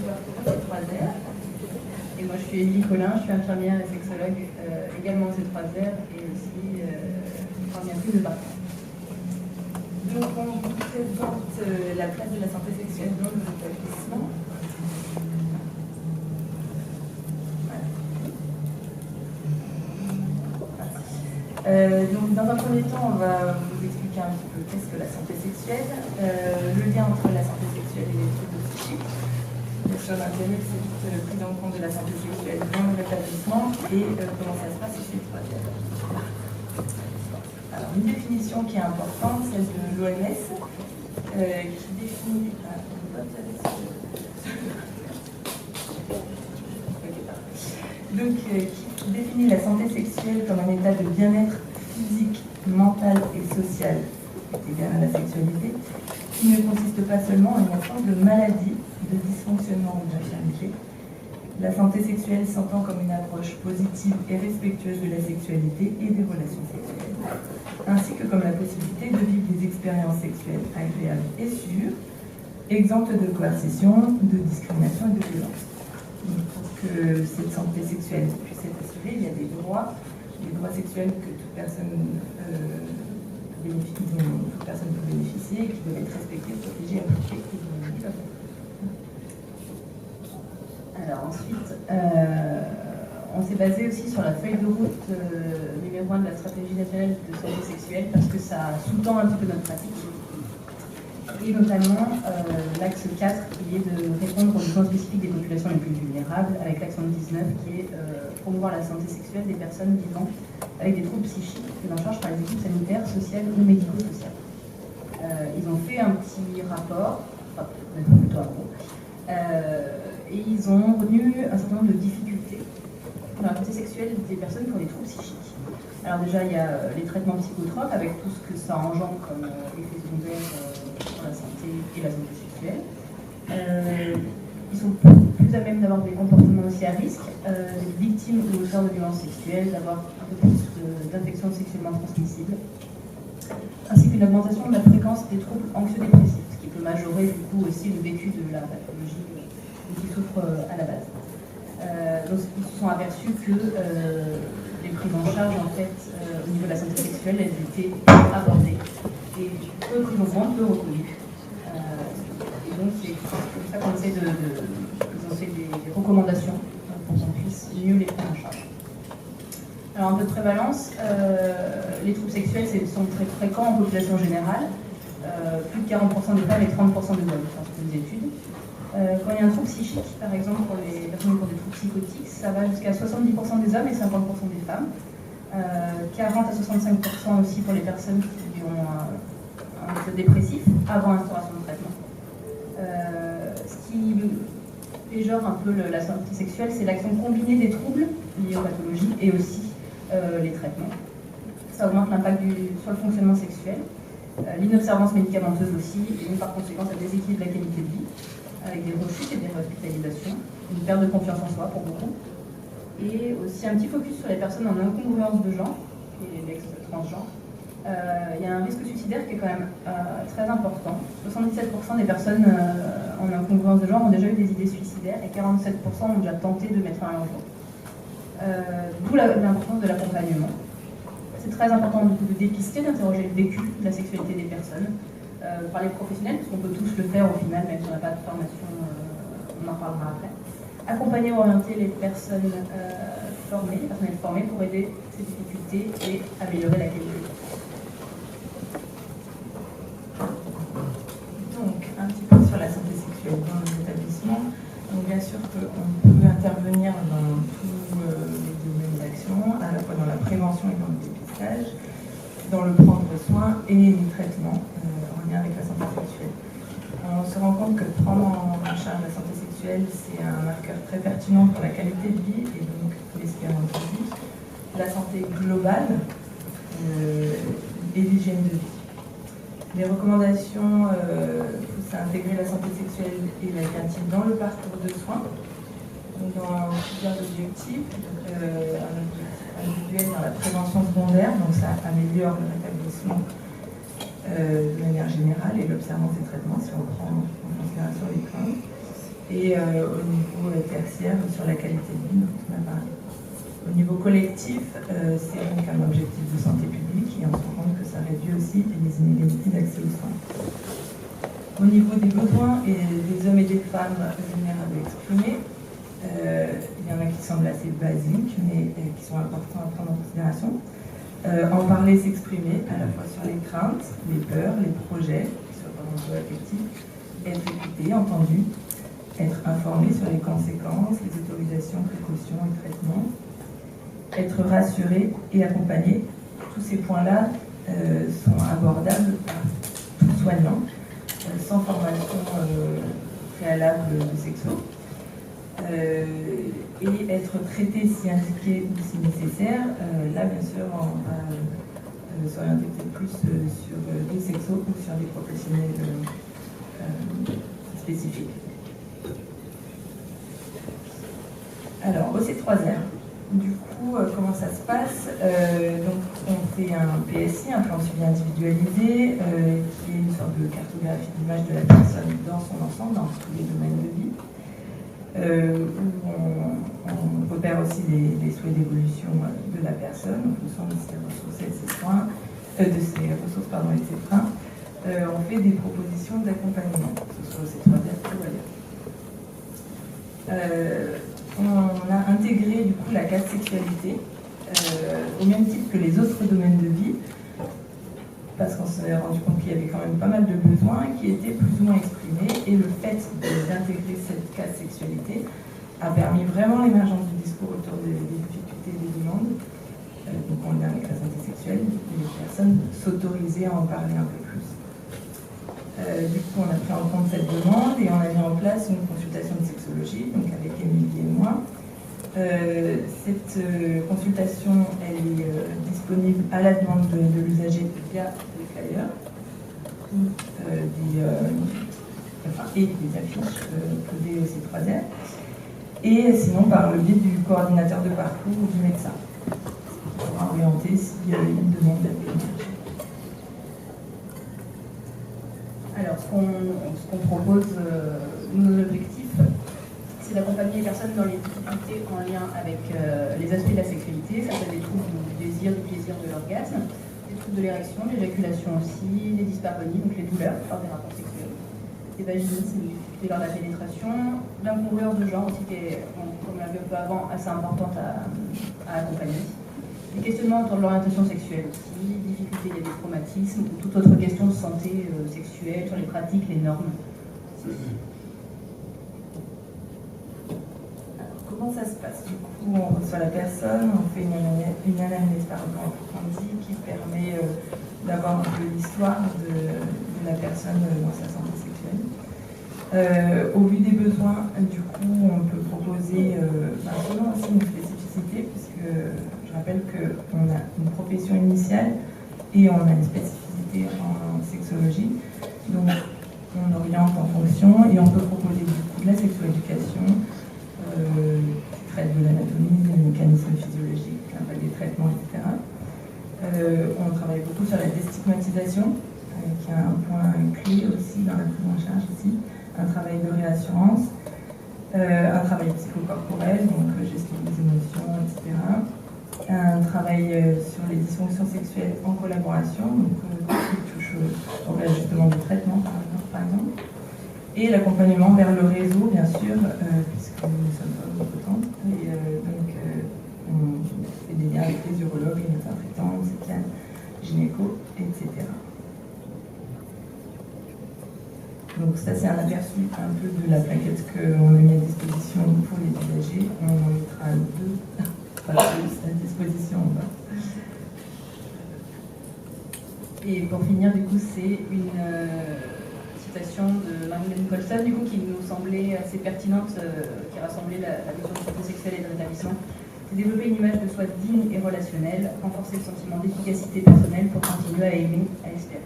au C3R. Et moi, je suis Émilie Collin, je suis infirmière et sexologue également au C3R et aussi coordinatrice de parcours. Donc, on vous présente la place de la santé sexuelle dans nos établissements. Donc, dans un premier temps, on va vous expliquer un petit peu qu'est-ce que la santé sexuelle, le lien entre la santé sexuelle et les troubles psychiques. Bien sûr, l'intérêt, c'est la prise en compte de la santé sexuelle dans l'établissement et comment ça se passe chez le troisième. Alors, une définition qui est importante, celle de l'OMS, qui définit. Qui définit la santé sexuelle comme un état de bien-être physique, mental et social, égal à la sexualité, qui ne consiste pas seulement en une absence de maladie, de dysfonctionnement ou d'infirmité. La santé sexuelle s'entend comme une approche positive et respectueuse de la sexualité et des relations sexuelles, ainsi que comme la possibilité de vivre des expériences sexuelles agréables et sûres, exemptes de coercition, de discrimination et de violence. Pour que cette santé sexuelle puisse être assurée, il y a des droits sexuels que toute personne peut bénéficier et qui doivent être respectés, protégés, appliqués. Alors ensuite, on s'est basé aussi sur la feuille de route numéro 1 de la stratégie nationale de santé sexuelle parce que ça sous-tend un petit peu notre pratique. Et notamment l'axe 4 qui est de répondre aux besoins spécifiques des populations les plus vulnérables, avec l'axe 19 qui est promouvoir la santé sexuelle des personnes vivant avec des troubles psychiques pris en charge par les équipes sanitaires, sociales ou médico-sociales. Ils ont fait un petit rapport, plutôt un gros, et ils ont retenu un certain nombre de difficultés dans la santé sexuelle des personnes qui ont des troubles psychiques. Alors déjà, il y a les traitements psychotropes avec tout ce que ça engendre comme effet secondaire sur la santé et la santé sexuelle. Ils sont plus à même d'avoir des comportements aussi à risque, d'être victimes ou auteurs de violences sexuelles, d'avoir un peu plus d'infections sexuellement transmissibles, ainsi qu'une augmentation de la fréquence des troubles anxio-dépressifs, ce qui peut majorer du coup aussi le vécu de la pathologie dont ils souffrent à la base. Donc ils se sont aperçus que les prises en charge en fait au niveau de la santé sexuelle, elles étaient abordées et peu prises en compte, peu reconnues. Et donc c'est pour ça qu'on essaie ils ont fait des recommandations pour qu'on puisse mieux les prendre en charge. Alors un peu de prévalence, les troubles sexuels sont très fréquents en population générale, plus de 40% des femmes et 30% des hommes, dans certaines études. Quand il y a un trouble psychique, par exemple pour les personnes qui ont des troubles psychotiques, ça va jusqu'à 70% des hommes et 50% des femmes. 40 à 65% aussi pour les personnes qui ont un état dépressif avant l'instauration de traitement. Ce qui péjore un peu la santé sexuelle, c'est l'action combinée des troubles liés aux pathologies et aussi les traitements. Ça augmente l'impact sur le fonctionnement sexuel, l'inobservance médicamenteuse aussi, et donc par conséquent ça déséquilibre la qualité de vie, avec des rechutes et des hospitalisations, une perte de confiance en soi pour beaucoup, et aussi un petit focus sur les personnes en incongruence de genre, et l'ex-transgenre. Il y a un risque suicidaire qui est quand même très important. 77% des personnes en incongruence de genre ont déjà eu des idées suicidaires et 47% ont déjà tenté de mettre fin à leur jour. D'où l'importance de l'accompagnement. C'est très important de dépister, d'interroger le vécu de la sexualité des personnes par les professionnels, parce qu'on peut tous le faire au final, même si on n'a pas de formation, on en parlera après. Accompagner ou orienter les personnes formées, les personnels formés pour aider ces difficultés et améliorer la qualité de vie. Donc, un petit peu sur la santé sexuelle dans les établissements. Donc, bien sûr qu'on peut intervenir dans tous les domaines d'action, à la fois dans la prévention et dans le dépistage, dans le prendre soin et les traitements en lien avec la santé sexuelle. On se rend compte que prendre en charge la santé sexuelle, c'est un marqueur très pertinent pour la qualité de vie et donc l'espérance de vie, la santé globale et l'hygiène de vie. Les recommandations, c'est intégrer la santé sexuelle et la cantine dans le parcours de soins, donc dans plusieurs objectifs. Un objectif individuel dans la prévention secondaire, donc ça améliore le rétablissement de manière générale et l'observance des traitements si on prend en considération les craintes. et au niveau tertiaire sur la qualité de vie dont on a parlé. Au niveau collectif, c'est donc un objectif de santé publique et on se rend compte que ça réduit aussi les inégalités d'accès aux soins. Au niveau des besoins et des hommes et des femmes vulnérables exprimés, il y en a qui semblent assez basiques, mais qui sont importants à prendre en considération. En parler, s'exprimer, à la fois sur les craintes, les peurs, les projets, qui soient parentaux affectifs, être écouté, entendu, être informé sur les conséquences, les autorisations, précautions et traitements, être rassuré et accompagné. Tous ces points-là sont abordables par tout soignant, sans formation préalable de sexo. Et être traité si indiqué ou si nécessaire, là bien sûr on va s'orienter peut-être plus sur des sexos ou sur des professionnels spécifiques. Alors, au C3R, du coup, comment ça se passe? Donc, on fait un PSI, un plan de suivi individualisé, qui est une sorte de cartographie d'image de la personne dans son ensemble, dans tous les domaines de vie. Où on repère aussi les souhaits d'évolution de la personne en fonction de ses ressources et de ses soins, et de ses freins. On fait des propositions d'accompagnement, que ce soit au C3R ou ailleurs. On a intégré du coup la case sexualité au même titre que les autres domaines de vie, parce qu'on s'est rendu compte qu'il y avait quand même pas mal de besoins qui étaient plus ou moins exprimés, et le fait d'intégrer cette case sexualité a permis vraiment l'émergence du discours autour des difficultés et des demandes, donc en lien avec la santé sexuelle, et les personnes s'autorisaient à en parler un peu plus. Du coup, on a pris en compte cette demande et on a mis en place une consultation de sexologie, donc avec Émilie et moi. Cette consultation, elle est disponible à la demande de l'usager via des flyers et des affiches posées au C3R, et sinon par le biais du coordinateur de parcours ou du médecin, pour orienter s'il y a une demande d'émerger. Alors, ce qu'on propose, nos objectifs, c'est d'accompagner les personnes dans les difficultés en lien avec les aspects de la sexualité. Ça peut être des troubles du désir, du plaisir, de l'orgasme, des troubles de l'érection, de l'éjaculation aussi, des dyspareunies, donc les douleurs lors des rapports sexuels, des vaginismes, des difficultés lors de la pénétration, l'incongruence de genre aussi, qui est, comme on l'a vu un peu avant, assez importante à accompagner. Des questionnements autour de l'orientation sexuelle aussi, difficultés liées à des traumatismes, ou toute autre question de santé sexuelle, sur les pratiques, les normes. Comment ça se passe? Du coup, on reçoit la personne, on fait une analyse approfondie qui permet d'avoir un peu l'histoire de la personne dans sa santé sexuelle. Au vu des besoins, du coup, on peut proposer selon aussi une spécificité, puisque je rappelle qu'on a une profession initiale et on a une spécificité en sexologie. Donc, on oriente en fonction et on peut proposer du coup de la sexoéducation, qui traite de l'anatomie, des mécanismes physiologiques, des traitements, etc. On travaille beaucoup sur la déstigmatisation, qui est un point clé aussi dans la prise en charge ici, un travail de réassurance, un travail psychocorporel, donc gestion des émotions, etc. Un travail sur les dysfonctions sexuelles en collaboration, donc qui touche au réajustement du traitement, par exemple. Et l'accompagnement vers le réseau, bien sûr, puisque nous sommes pas compétents. Et donc, on fait des liens avec les urologues, les médecins traitants, psychiatres, gynéco, etc. Donc ça, c'est un aperçu un peu de la plaquette qu'on a mis à disposition pour les usagers. On en mettra deux, pas plus, à disposition en bas. Et pour finir, du coup, c'est une de Marilyn Colston, du coup, qui nous semblait assez pertinente, qui rassemblait la notion de santé sexuelle et de rétablissement. C'est développer une image de soi digne et relationnelle, renforcer le sentiment d'efficacité personnelle pour continuer à aimer, à espérer.